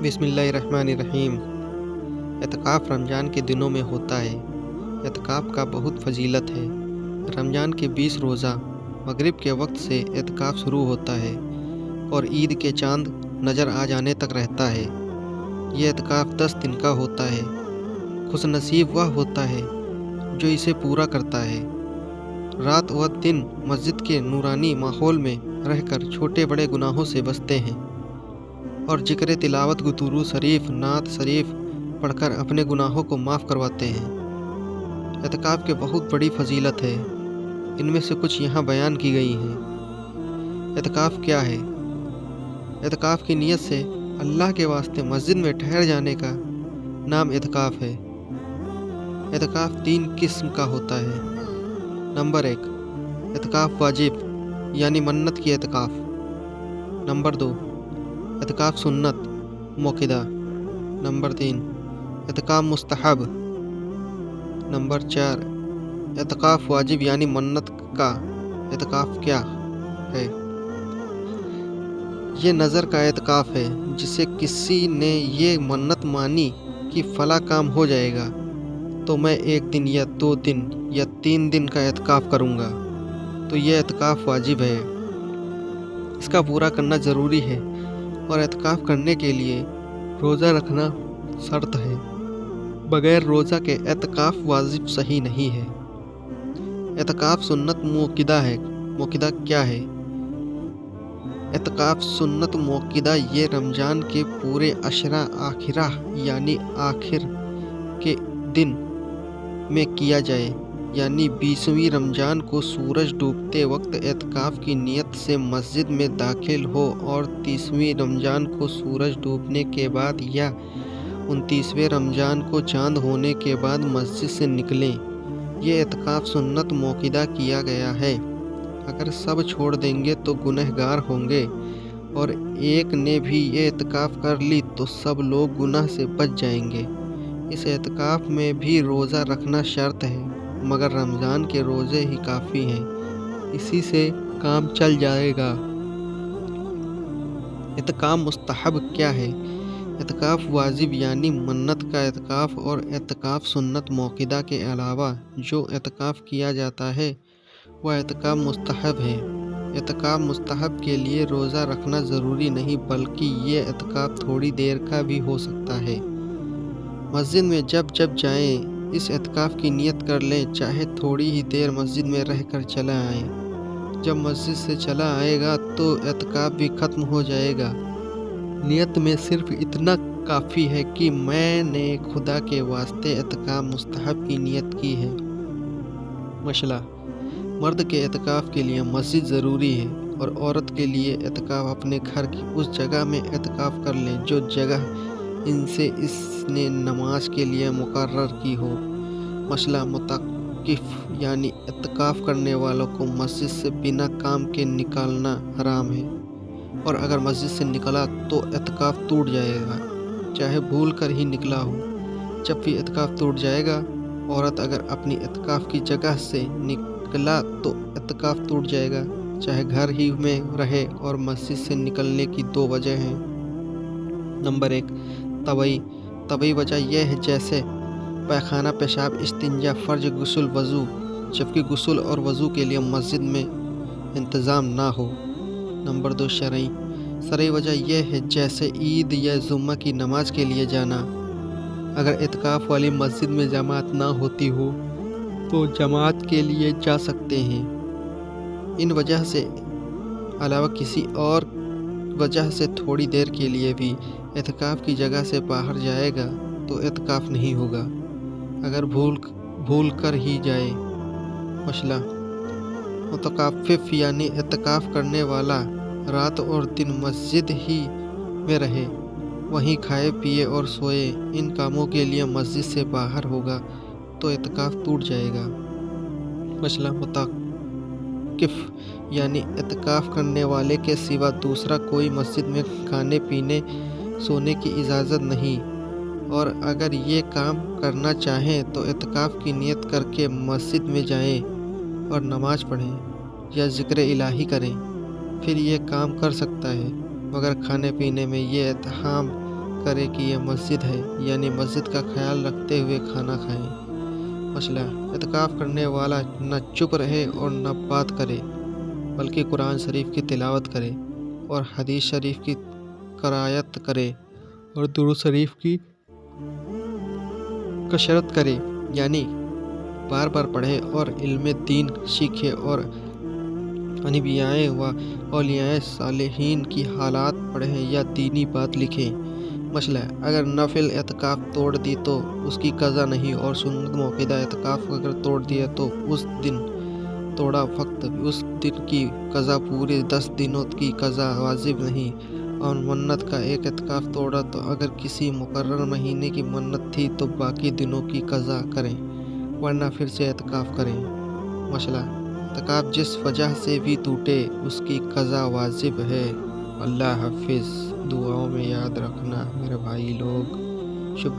بسم اللہ الرحمن الرحیم۔ اعتکاف رمضان کے دنوں میں ہوتا ہے۔ اعتکاف کا بہت فضیلت ہے۔ رمضان کے 20 روزہ مغرب کے وقت سے اعتکاف شروع ہوتا ہے اور عید کے چاند نظر آ جانے تک رہتا ہے۔ یہ اعتکاف 10 دن کا ہوتا ہے۔ خوش نصیب وہ ہوتا ہے جو اسے پورا کرتا ہے۔ رات و دن مسجد کے نورانی ماحول میں رہ کر چھوٹے بڑے گناہوں سے بچتے ہیں اور ذکر تلاوت درود شریف نعت شریف پڑھ کر اپنے گناہوں کو معاف کرواتے ہیں۔ اعتکاف کے بہت بڑی فضیلت ہے۔ ان میں سے کچھ یہاں بیان کی گئی ہیں۔ اعتکاف کیا ہے؟ اعتکاف کی نیت سے اللہ کے واسطے مسجد میں ٹھہر جانے کا نام اعتکاف ہے۔ اعتکاف 3 قسم کا ہوتا ہے۔ نمبر 1، اعتکاف واجب یعنی منت کی اعتکاف۔ نمبر 2، اعتکاف سنت موقدہ۔ نمبر 3، اعتکاف مستحب۔ نمبر 4، اعتکاف واجب یعنی منت کا اعتکاف کیا ہے؟ یہ نظر کا اعتکاف ہے جسے کسی نے یہ منت مانی کہ فلاں کام ہو جائے گا تو میں 1 دن یا 2 دن یا 3 دن کا اعتکاف کروں گا، تو یہ اعتکاف واجب ہے۔ اس کا پورا کرنا ضروری ہے اور اعتکاف کرنے کے لیے روزہ رکھنا شرط ہے۔ بغیر روزہ کے اعتکاف واجب صحیح نہیں ہے۔ اعتکاف سنت موقدہ ہے۔ موقدہ کیا ہے؟ اعتکاف سنت موقدہ یہ رمضان کے پورے عشرہ آخرہ یعنی آخر کے دن میں کیا جائے، یعنی 20ویں رمضان کو سورج ڈوبتے وقت اعتکاف کی نیت سے مسجد میں داخل ہو اور 30ویں رمضان کو سورج ڈوبنے کے بعد یا 29ویں رمضان کو چاند ہونے کے بعد مسجد سے نکلیں۔ یہ اعتکاف سنت موقدہ کیا گیا ہے۔ اگر سب چھوڑ دیں گے تو گنہگار ہوں گے، اور ایک نے بھی یہ اعتکاف کر لی تو سب لوگ گناہ سے بچ جائیں گے۔ اس اعتکاف میں بھی روزہ رکھنا شرط ہے، مگر رمضان کے روزے ہی کافی ہیں، اسی سے کام چل جائے گا۔ اعتکاف مستحب کیا ہے؟ اعتکاف واجب یعنی منت کا اعتکاف اور اعتکاف سنت موقدہ کے علاوہ جو اعتکاف کیا جاتا ہے وہ اعتکاف مستحب ہے۔ اعتکاف مستحب کے لیے روزہ رکھنا ضروری نہیں، بلکہ یہ اعتکاف تھوڑی دیر کا بھی ہو سکتا ہے۔ مسجد میں جب جائیں اس اعتکاف کی نیت کر لیں، چاہے تھوڑی ہی دیر مسجد میں رہ کر چلا آئیں۔ جب مسجد سے چلا آئے گا تو اعتکاف بھی ختم ہو جائے گا۔ نیت میں صرف اتنا کافی ہے کہ میں نے خدا کے واسطے اعتکاف مستحب کی نیت کی ہے۔ مسئلہ: مرد کے اعتکاف کے لیے مسجد ضروری ہے اور عورت کے لیے اعتکاف اپنے گھر کی اس جگہ میں اعتکاف کر لیں جو جگہ ان سے اس نے نماز کے لیے مقرر کی ہو۔ مسئلہ: معتکف یعنی اعتکاف کرنے والوں کو مسجد سے بنا کام کے نکالنا حرام ہے، اور اگر مسجد سے نکلا تو اعتکاف ٹوٹ جائے گا، چاہے بھول کر ہی نکلا ہو۔ جب بھی اعتکاف ٹوٹ جائے گا، عورت اگر اپنی اعتکاف کی جگہ سے نکلا تو اعتکاف ٹوٹ جائے گا، چاہے گھر ہی میں رہے، اور مسجد سے نکلنے کی 2 وجہ ہیں۔ نمبر 1، طبعی وجہ یہ ہے جیسے پیخانہ، پیشاب، استنجا، فرض غسل، وضو، جبکہ غسل اور وضو کے لیے مسجد میں انتظام نہ ہو۔ نمبر 2، شرعی وجہ یہ ہے جیسے عید یا جمعہ کی نماز کے لیے جانا۔ اگر اعتکاف والی مسجد میں جماعت نہ ہوتی ہو تو جماعت کے لیے جا سکتے ہیں۔ ان وجہ سے علاوہ کسی اور وجہ سے تھوڑی دیر کے لیے بھی اعتکاف کی جگہ سے باہر جائے گا تو اعتکاف نہیں ہوگا، اگر بھول کر ہی جائے۔ مسئلہ: معتکف یعنی اعتکاف کرنے والا رات اور دن مسجد ہی میں رہے، وہیں کھائے پیے اور سوئے، ان کاموں کے لیے مسجد سے باہر ہوگا تو اعتکاف ٹوٹ جائے گا۔ مسئلہ: معتکف یعنی اعتکاف کرنے والے کے سوا دوسرا کوئی مسجد میں کھانے پینے سونے کی اجازت نہیں، اور اگر یہ کام کرنا چاہیں تو اعتکاف کی نیت کر کے مسجد میں جائیں اور نماز پڑھیں یا ذکر الہی کریں، پھر یہ کام کر سکتا ہے، مگر کھانے پینے میں یہ اہتمام کرے کہ یہ مسجد ہے، یعنی مسجد کا خیال رکھتے ہوئے کھانا کھائیں۔ مسئلہ: اعتکاف کرنے والا نہ چپ رہے اور نہ بات کرے، بلکہ قرآن شریف کی تلاوت کرے اور حدیث شریف کی قرائت کرے اور درود شریف کی کثرت کرے، یعنی بار بار پڑھے اور علم دین سیکھے اور انبیاء و اولیاء صالحین کی حالات پڑھے یا دینی بات لکھے۔ مسئلہ: اگر نفل اعتکاف توڑ دی تو اس کی قضا نہیں، اور سنت موقدہ اعتکاف اگر توڑ دیا تو اس دن توڑا فقط اس دن کی قضا، پورے 10 دنوں کی قضا واجب نہیں۔ اور منت کا ایک اعتکاف توڑا تو اگر کسی مقرر مہینے کی منت تھی تو باقی دنوں کی قضا کریں، ورنہ پھر سے اعتکاف کریں۔ مسئلہ: اعتکاف جس وجہ سے بھی ٹوٹے اس کی قضا واجب ہے۔ اللہ حافظ۔ دعاؤں میں یاد رکھنا میرے بھائی لوگ۔ شکریہ۔